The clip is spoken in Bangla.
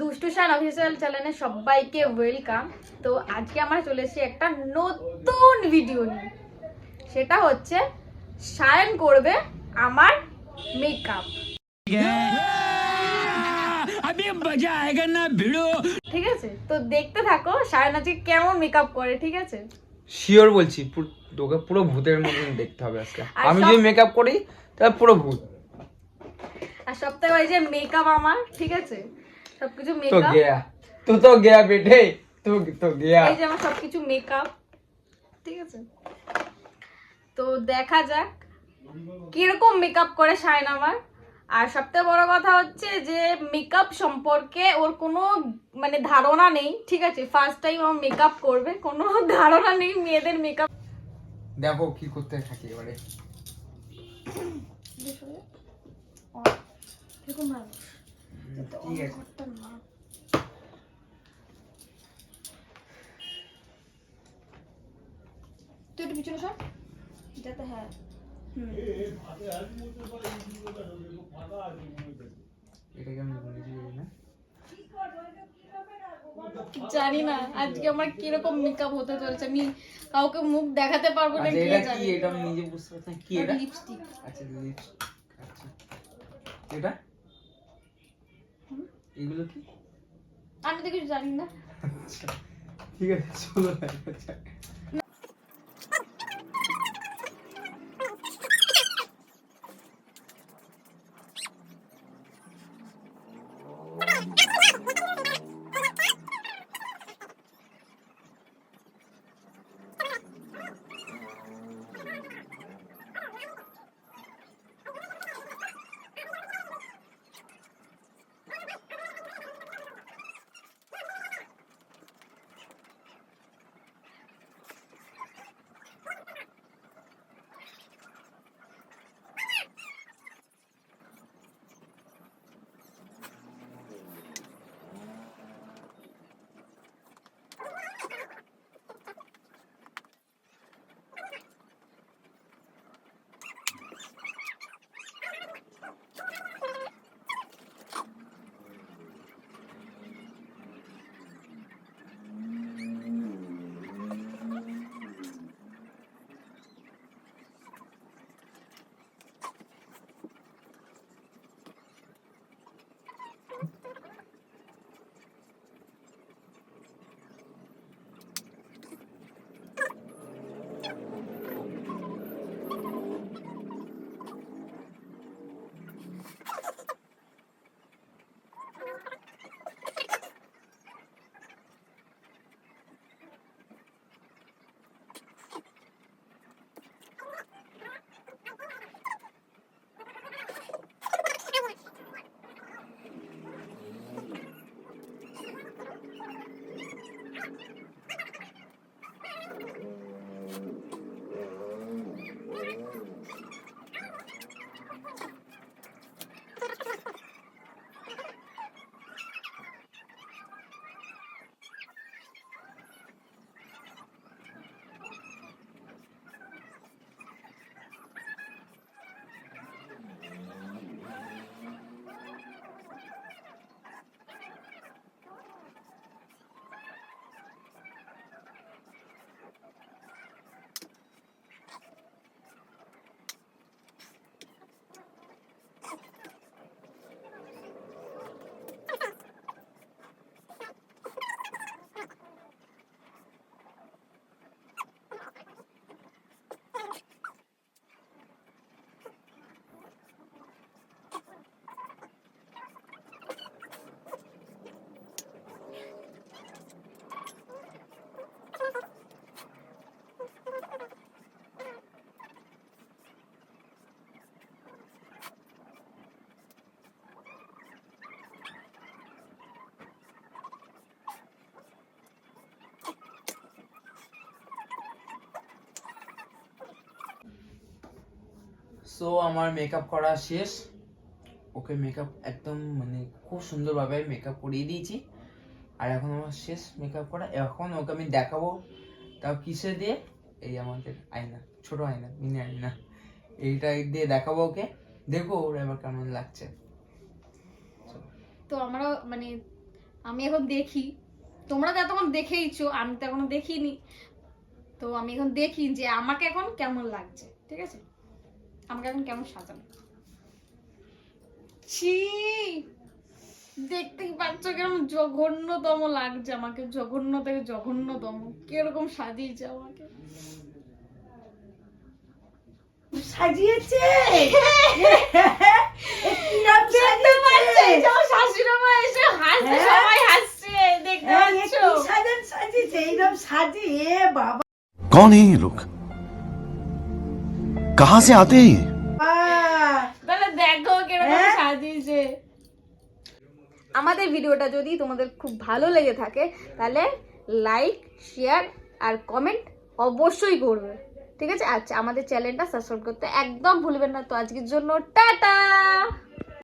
দুষ্টু শান অফিসিয়াল চ্যানেলে সবাইকে ওয়েলকাম। তো আজকে আমরা চলে এসেছি একটা নতুন ভিডিও নিয়ে, সেটা হচ্ছে শায়ন করবে আমার মেকআপ। ঠিক আছে, তো দেখতে থাকো শায়ন আজকে কেমন মেকআপ করে। ঠিক আছে, শিওর বলছি, তোকে পুরো ভূতের মতন দেখতে হবে আজকে। আর আমি যদি মেকআপ করি তাহলে পুরো ভূত। আর সপ্তাহে ওই যে মেকআপ আমার, ঠিক আছে, সবকিছু তো মেকআপ। গয়া তো গয়া বেটে, তো গয়া। এই যে আমার সবকিছু মেকআপ, ঠিক আছে। তো দেখা যাক কিরকম মেকআপ করে শায়ন আমার। আর সবথেকে বড় কথা হচ্ছে যে মেকআপ সম্পর্কে ওর কোনো মানে ধারণা নেই, ঠিক আছে। ফার্স্ট টাইম ও মেকআপ করবে, কোনো ধারণা নেই মেয়েদের মেকআপ। দেখো কি করতে থাকি এবারে। ঠিক আছে, তুই একটু পিছনে সর, যাতে হ্যাঁ এটাকে আমি বলেছি না। জানি না আজকে আমার কিরকম মেকআপ হতে চলছে, আমি কাউকে মুখ দেখাতে পারবো না। আচ্ছা কে এটা জানে? কি? এটা আমি নিজে বুঝতে পারছি না কি এটা। লিপস্টিক। আচ্ছা লিপস্টিক। আচ্ছা এটা এগুলো কি? আমি তো কিছু জানি না। আচ্ছা ঠিক আছে, চলো দেখা যাক। সো আমার মেকআপ করা শেষ। ওকে মেকআপ একদম মানে খুব সুন্দরভাবে মেকআপ করিয়ে দিয়েছি। আর এখন আমার শেষ মেকআপ করা। এখন ওকে আমি দেখাবো তাও কিসে দিয়ে, এই আমাদের আয়না, ছোট আয়না, মিনি আয়না, এইটা দিয়ে দেখাবো ওকে। দেখো ওর এবার কেমন লাগছে। তো আমরা মানে আমি এখন দেখি, তোমরা তো এতক্ষণ দেখেইছো, আমি তো এখনো দেখিনি। তো আমি এখন দেখি যে আমাকে এখন কেমন লাগছে, ঠিক আছে? আমাকে এখন কেমন সাজানো। ছি, দেখতেই পাচ্ছ কেমন জঘন্যতম লাগছে আমাকে, জঘন্য থেকে জঘন্যতম। কিরকম সাজিয়েছে আমাকে। সাজিয়েছে দেখতে পাচ্ছ এই যে আমার শাশুড়ি মা এসে হাসছে, সবাই হাসছে, দেখতে পাচ্ছ? সাজিয়েছে এইরকম সাজিয়ে বাবা। कौन है ये लोग? कहां से आते हैं ये? তাহলে দেখো কিরকম সাজিয়েছে। আমাদের ভিডিওটা যদি তোমাদের খুব ভালো লেগে থাকে তাহলে লাইক, শেয়ার আর কমেন্ট অবশ্যই করবে, ঠিক আছে? আচ্ছা, আমাদের চ্যানেলটা সাবস্ক্রাইব করতে একদম ভুলবেন না। তো আজকের জন্য টাটা।